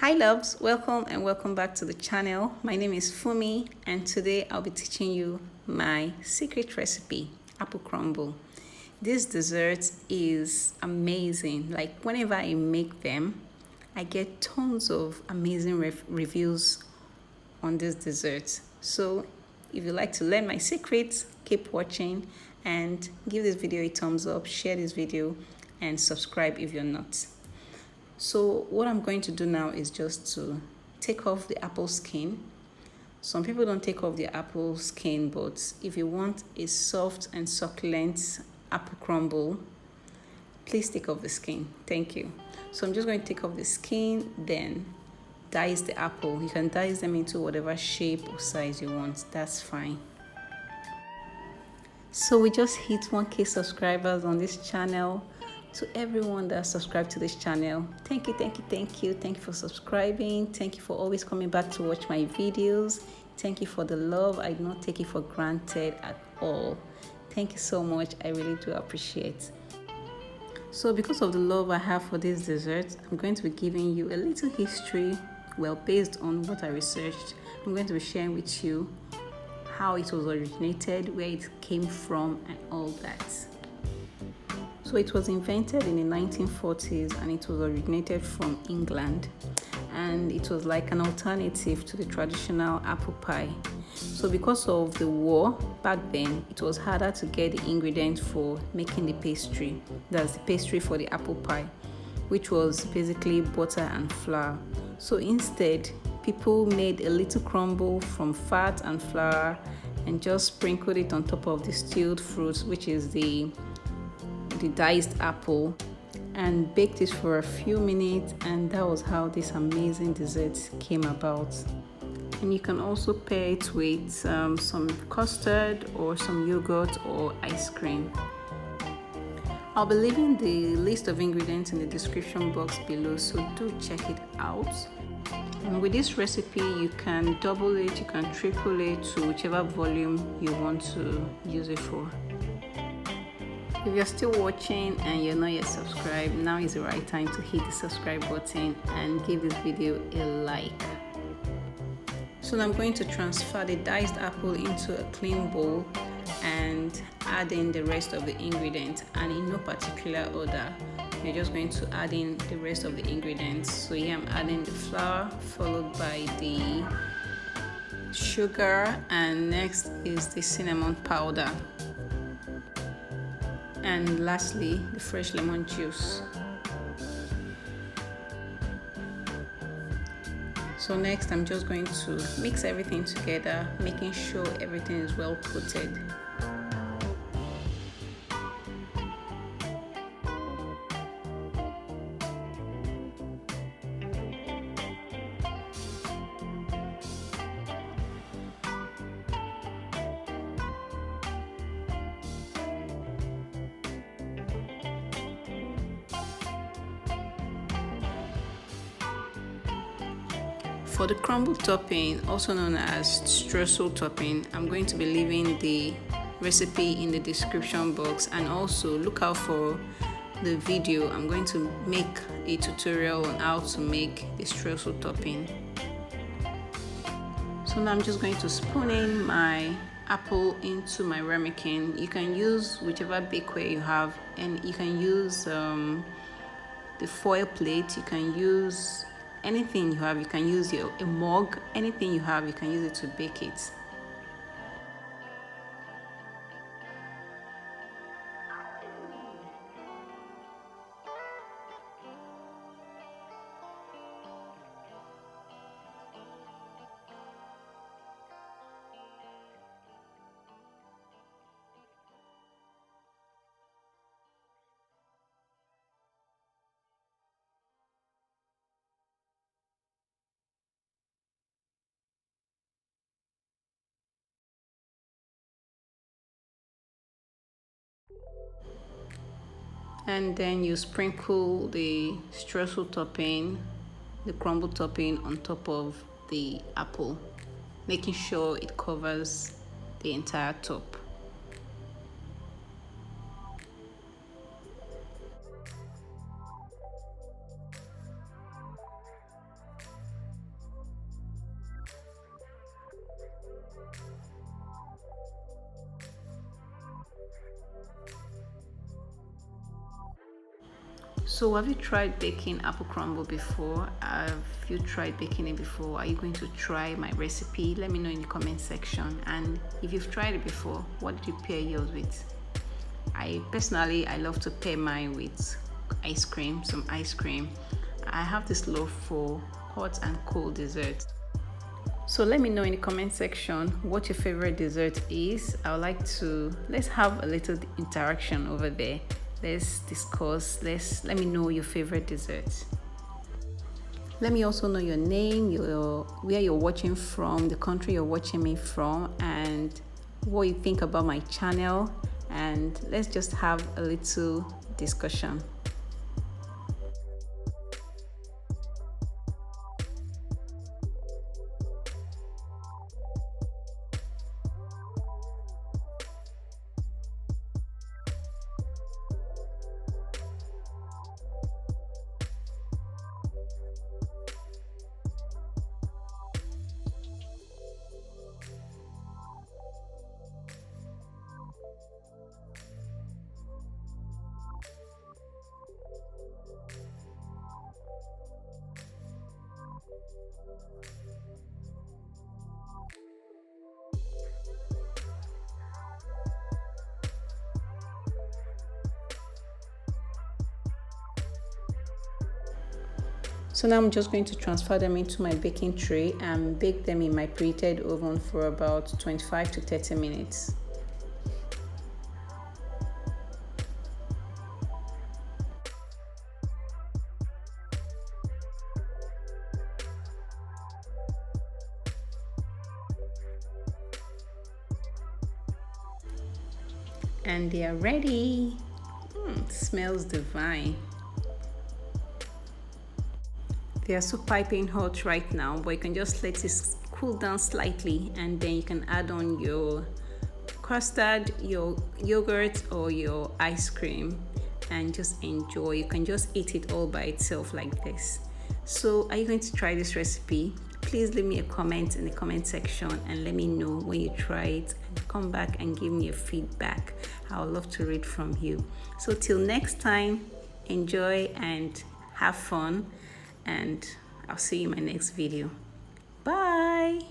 Hi loves, welcome and welcome back to the channel. My name is Funmi and today I'll be teaching you my secret recipe, apple crumble. This dessert is amazing. Like whenever I make them, I get tons of amazing reviews on this dessert. So if you like to learn my secrets, keep watching and give this video a thumbs up, share this video and subscribe if you're not. So what I'm going to do now is just to take off the apple skin. Some people don't take off the apple skin, but if you want a soft and succulent apple crumble, please take off the skin. Thank you. So I'm just going to take off the skin, then dice the apple. You can dice them into whatever shape or size you want. That's fine. So we just hit 1K subscribers on this channel. To everyone that subscribed to this channel, thank you for subscribing. Thank you for always coming back to watch my videos. Thank you for the love. I do not take it for granted at all. Thank you so much. I really do appreciate. So because of the love I have for this dessert, I'm going to be giving you a little history, well, based on what I researched. I'm going to be sharing with you how it was originated, where it came from and all that. So it was invented in the 1940s and it was originated from England, and it was like an alternative to the traditional apple pie. So because of the war back then, it was harder to get the ingredients for making the pastry. That's the pastry for the apple pie, which was basically butter and flour. So instead, people made a little crumble from fat and flour and just sprinkled it on top of the stewed fruit, which is the diced apple, and baked it for a few minutes, and that was how this amazing dessert came about. And you can also pair it with some custard or some yogurt or ice cream. I'll be leaving the list of ingredients in the description box below, so do check it out. And with this recipe, you can double it, you can triple it to whichever volume you want to use it for. If you're still watching and you're not yet subscribed, now is the right time to hit the subscribe button and give this video a like. So now I'm going to transfer the diced apple into a clean bowl and add in the rest of the ingredients, and in no particular order. You're just going to add in the rest of the ingredients. So here I'm adding the flour, followed by the sugar, and next is the cinnamon powder. And lastly, the fresh lemon juice. So next, I'm just going to mix everything together, making sure everything is well coated. For the crumble topping, also known as streusel topping, I'm going to be leaving the recipe in the description box, and also look out for the video. I'm going to make a tutorial on how to make the streusel topping. So now I'm just going to spoon in my apple into my ramekin. You can use whichever bakeware you have, and you can use the foil plate, you can use anything you have, you can use a mug, anything you have, you can use it to bake it. And then you sprinkle the streusel topping, the crumble topping, on top of the apple, making sure it covers the entire top. So have you tried baking apple crumble before? Have you tried baking it before? Are you going to try my recipe? Let me know in the comment section. And if you've tried it before, what did you pair yours with? I love to pair mine with ice cream, some ice cream. I have this love for hot and cold desserts. So let me know in the comment section what your favorite dessert is. I would like to, let's have a little interaction over there. Let's discuss, let me know your favorite dessert. Let me also know your name, where you're watching from, the country you're watching me from, and what you think about my channel. And let's just have a little discussion. So now I'm just going to transfer them into my baking tray and bake them in my preheated oven for about 25 to 30 minutes. And they are ready. Smells divine. They are so piping hot right now, but you can just let it cool down slightly, and then you can add on your custard, your yogurt, or your ice cream and just enjoy. You can just eat it all by itself like this. So are you going to try this recipe? Please leave me a comment in the comment section and let me know when you try it, and come back and give me your feedback. I would love to read from you. So till next time, enjoy and have fun, and I'll see you in my next video. Bye.